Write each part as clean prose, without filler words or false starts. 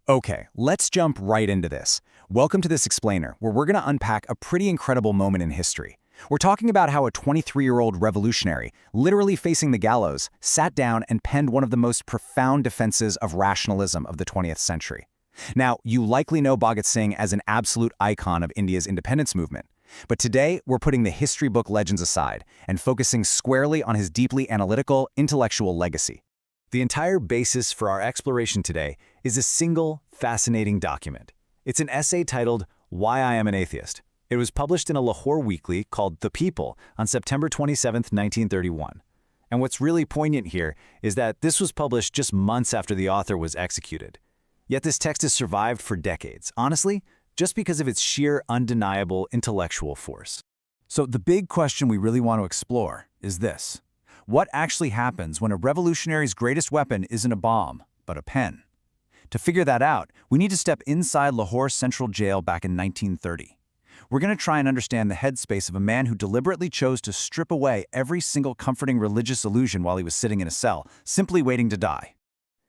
Okay, let's jump right into this. Welcome to this explainer, where we're going to unpack a pretty incredible moment in history. We're talking about how a 23-year-old revolutionary, literally facing the gallows, sat down and penned one of the most profound defenses of rationalism of the 20th century. Now, you likely know Bhagat Singh as an absolute icon of India's independence movement. But today, we're putting the history book legends aside and focusing squarely on his deeply analytical, intellectual legacy. The entire basis for our exploration today is a single, fascinating document. It's an essay titled, Why I Am an Atheist. It was published in a Lahore weekly called The People on September 27, 1931. And what's really poignant here is that this was published just months after the author was executed. Yet this text has survived for decades, honestly, just because of its sheer, undeniable intellectual force. So the big question we really want to explore is this. What actually happens when a revolutionary's greatest weapon isn't a bomb, but a pen? To figure that out, we need to step inside Lahore Central Jail back in 1930. We're going to try and understand the headspace of a man who deliberately chose to strip away every single comforting religious illusion while he was sitting in a cell, simply waiting to die.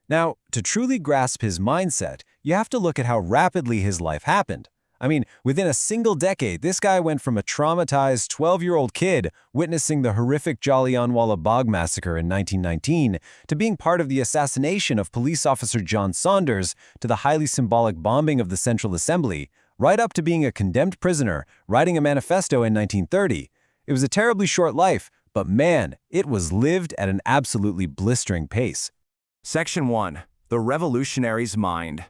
Now, to truly grasp his mindset, you have to look at how rapidly his life happened. I mean, within a single decade, this guy went from a traumatized 12-year-old kid witnessing the horrific Jallianwala Bagh massacre in 1919 to being part of the assassination of police officer John Saunders to the highly symbolic bombing of the Central Assembly, right up to being a condemned prisoner, writing a manifesto in 1930. It was a terribly short life, but man, it was lived at an absolutely blistering pace. Section 1. The Revolutionary's Mind.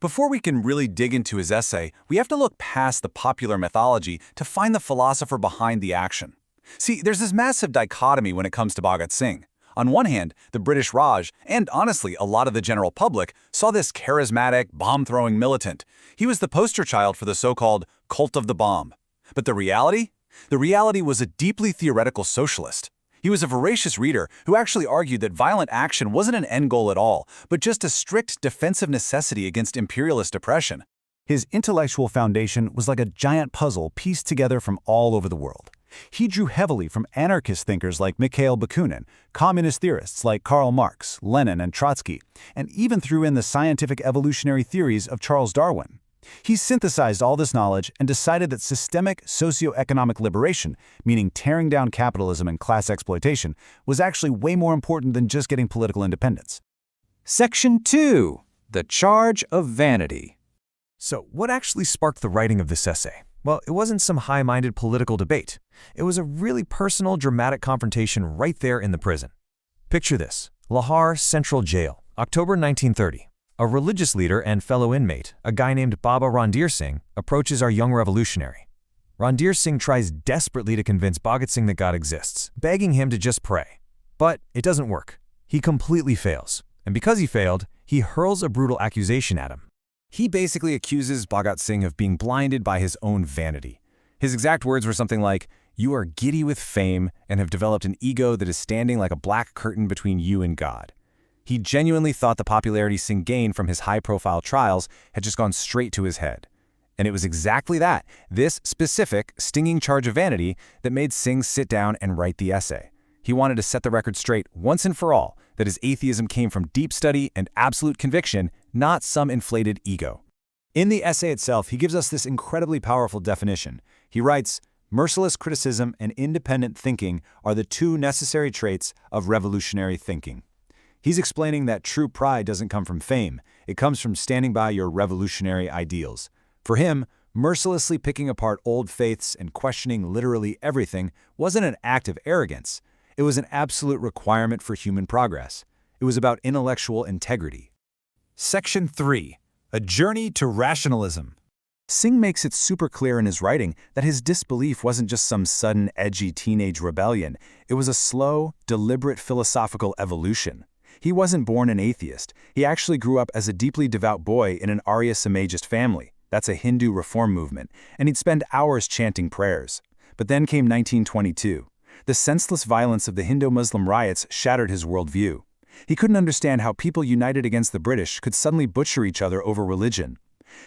Before we can really dig into his essay, we have to look past the popular mythology to find the philosopher behind the action. See, there's this massive dichotomy when it comes to Bhagat Singh. On one hand, the British Raj, and honestly a lot of the general public, saw this charismatic, bomb-throwing militant. He was the poster child for the so-called cult of the bomb. But the reality? The reality was a deeply theoretical socialist. He was a voracious reader who actually argued that violent action wasn't an end goal at all, but just a strict defensive necessity against imperialist oppression. His intellectual foundation was like a giant puzzle pieced together from all over the world. He drew heavily from anarchist thinkers like Mikhail Bakunin, communist theorists like Karl Marx, Lenin, and Trotsky, and even threw in the scientific evolutionary theories of Charles Darwin. He synthesized all this knowledge and decided that systemic socio-economic liberation, meaning tearing down capitalism and class exploitation, was actually way more important than just getting political independence. Section 2. The Charge of Vanity. So, what actually sparked the writing of this essay? Well, it wasn't some high-minded political debate. It was a really personal, dramatic confrontation right there in the prison. Picture this. Lahore Central Jail, October 1930. A religious leader and fellow inmate, a guy named Baba Randir Singh, approaches our young revolutionary. Randir Singh tries desperately to convince Bhagat Singh that God exists, begging him to just pray. But it doesn't work. He completely fails. And because he failed, he hurls a brutal accusation at him. He basically accuses Bhagat Singh of being blinded by his own vanity. His exact words were something like, "You are giddy with fame and have developed an ego that is standing like a black curtain between you and God." He genuinely thought the popularity Singh gained from his high-profile trials had just gone straight to his head. And it was exactly that, this specific, stinging charge of vanity, that made Singh sit down and write the essay. He wanted to set the record straight once and for all that his atheism came from deep study and absolute conviction, not some inflated ego. In the essay itself, he gives us this incredibly powerful definition. He writes, "Merciless criticism and independent thinking are the two necessary traits of revolutionary thinking." He's explaining that true pride doesn't come from fame. It comes from standing by your revolutionary ideals. For him, mercilessly picking apart old faiths and questioning literally everything wasn't an act of arrogance. It was an absolute requirement for human progress. It was about intellectual integrity. Section 3. A Journey to Rationalism. Singh makes it super clear in his writing that his disbelief wasn't just some sudden, edgy teenage rebellion. It was a slow, deliberate philosophical evolution. He wasn't born an atheist. He actually grew up as a deeply devout boy in an Arya Samajist family. That's a Hindu reform movement, and he'd spend hours chanting prayers. But then came 1922. The senseless violence of the Hindu-Muslim riots shattered his worldview. He couldn't understand how people united against the British could suddenly butcher each other over religion.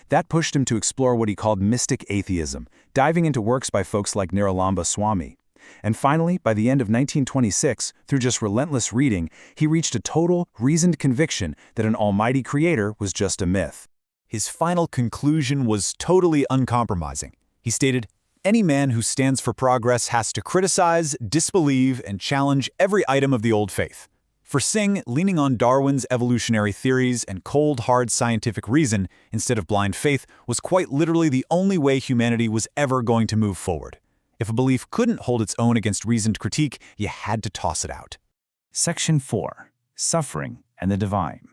That pushed him to explore what he called mystic atheism, diving into works by folks like Niralamba Swami. And finally, by the end of 1926, through just relentless reading, he reached a total, reasoned conviction that an almighty creator was just a myth. His final conclusion was totally uncompromising. He stated, "Any man who stands for progress has to criticize, disbelieve, and challenge every item of the old faith." For Singh, leaning on Darwin's evolutionary theories and cold, hard scientific reason instead of blind faith was quite literally the only way humanity was ever going to move forward. If a belief couldn't hold its own against reasoned critique, you had to toss it out. Section 4. Suffering and the Divine.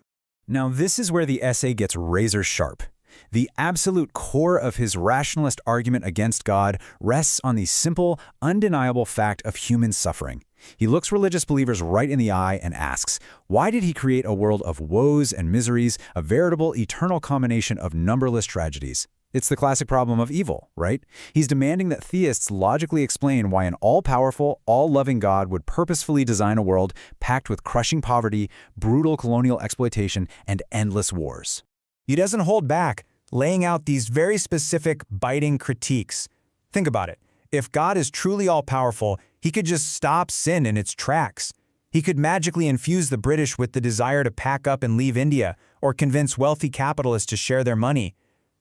Now this is where the essay gets razor sharp. The absolute core of his rationalist argument against God rests on the simple, undeniable fact of human suffering. He looks religious believers right in the eye and asks, why did he create a world of woes and miseries, a veritable eternal combination of numberless tragedies? It's the classic problem of evil, right? He's demanding that theists logically explain why an all-powerful, all-loving God would purposefully design a world packed with crushing poverty, brutal colonial exploitation, and endless wars. He doesn't hold back, laying out these very specific, biting critiques. Think about it. If God is truly all-powerful, he could just stop sin in its tracks. He could magically infuse the British with the desire to pack up and leave India, or convince wealthy capitalists to share their money.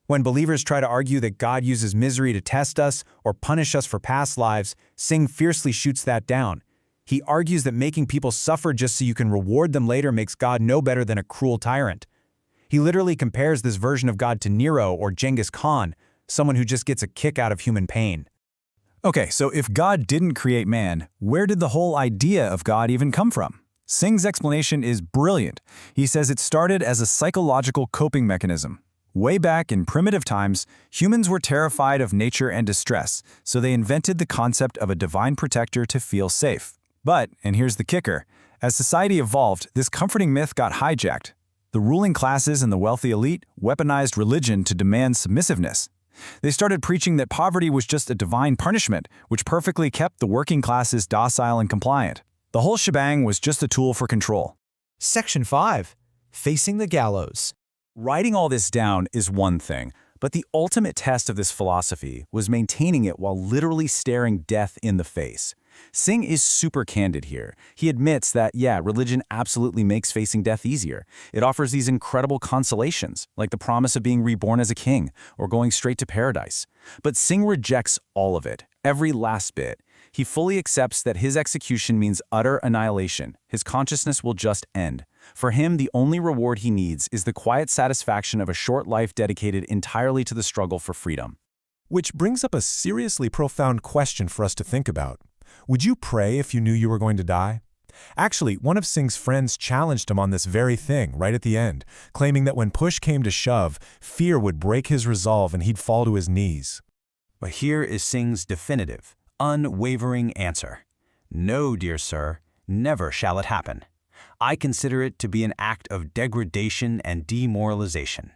When believers try to argue that God uses misery to test us or punish us for past lives, Singh fiercely shoots that down. He argues that making people suffer just so you can reward them later makes God no better than a cruel tyrant. He literally compares this version of God to Nero or Genghis Khan, someone who just gets a kick out of human pain. Okay, so if God didn't create man, where did the whole idea of God even come from? Singh's explanation is brilliant. He says it started as a psychological coping mechanism. Way back in primitive times, humans were terrified of nature and distress, so they invented the concept of a divine protector to feel safe. But, and here's the kicker, as society evolved, this comforting myth got hijacked. The ruling classes and the wealthy elite weaponized religion to demand submissiveness. They started preaching that poverty was just a divine punishment, which perfectly kept the working classes docile and compliant. The whole shebang was just a tool for control. Section 5. Facing the gallows. Writing all this down is one thing, but the ultimate test of this philosophy was maintaining it while literally staring death in the face. Singh is super candid here. He admits that, yeah, religion absolutely makes facing death easier. It offers these incredible consolations, like the promise of being reborn as a king or going straight to paradise. But Singh rejects all of it, every last bit. He fully accepts that his execution means utter annihilation. His consciousness will just end. For him, the only reward he needs is the quiet satisfaction of a short life dedicated entirely to the struggle for freedom. Which brings up a seriously profound question for us to think about. Would you pray if you knew you were going to die? Actually, one of Singh's friends challenged him on this very thing right at the end, claiming that when push came to shove, fear would break his resolve and he'd fall to his knees. But here is Singh's definitive, unwavering answer. No, dear sir, never shall it happen. I consider it to be an act of degradation and demoralization.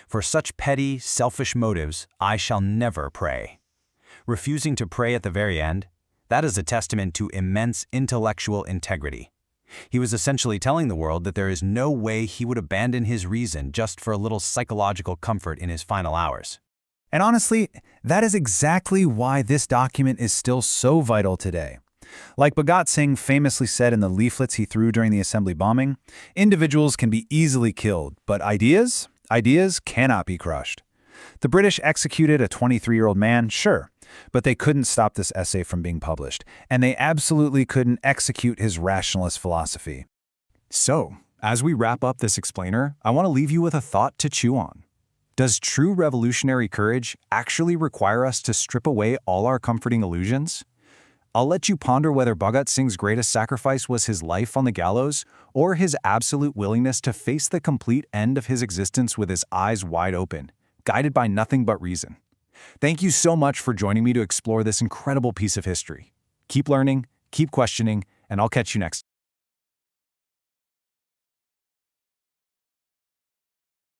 For such petty, selfish motives, I shall never pray. Refusing to pray at the very end, that is a testament to immense intellectual integrity. He was essentially telling the world that there is no way he would abandon his reason just for a little psychological comfort in his final hours. And honestly, that is exactly why this document is still so vital today. Like Bhagat Singh famously said in the leaflets he threw during the assembly bombing, individuals can be easily killed, but ideas cannot be crushed. The British executed a 23-year-old man, sure, but they couldn't stop this essay from being published, and they absolutely couldn't execute his rationalist philosophy. So, as we wrap up this explainer, I want to leave you with a thought to chew on. Does true revolutionary courage actually require us to strip away all our comforting illusions? I'll let you ponder whether Bhagat Singh's greatest sacrifice was his life on the gallows or his absolute willingness to face the complete end of his existence with his eyes wide open, guided by nothing but reason. Thank you so much for joining me to explore this incredible piece of history. Keep learning, keep questioning, and I'll catch you next time.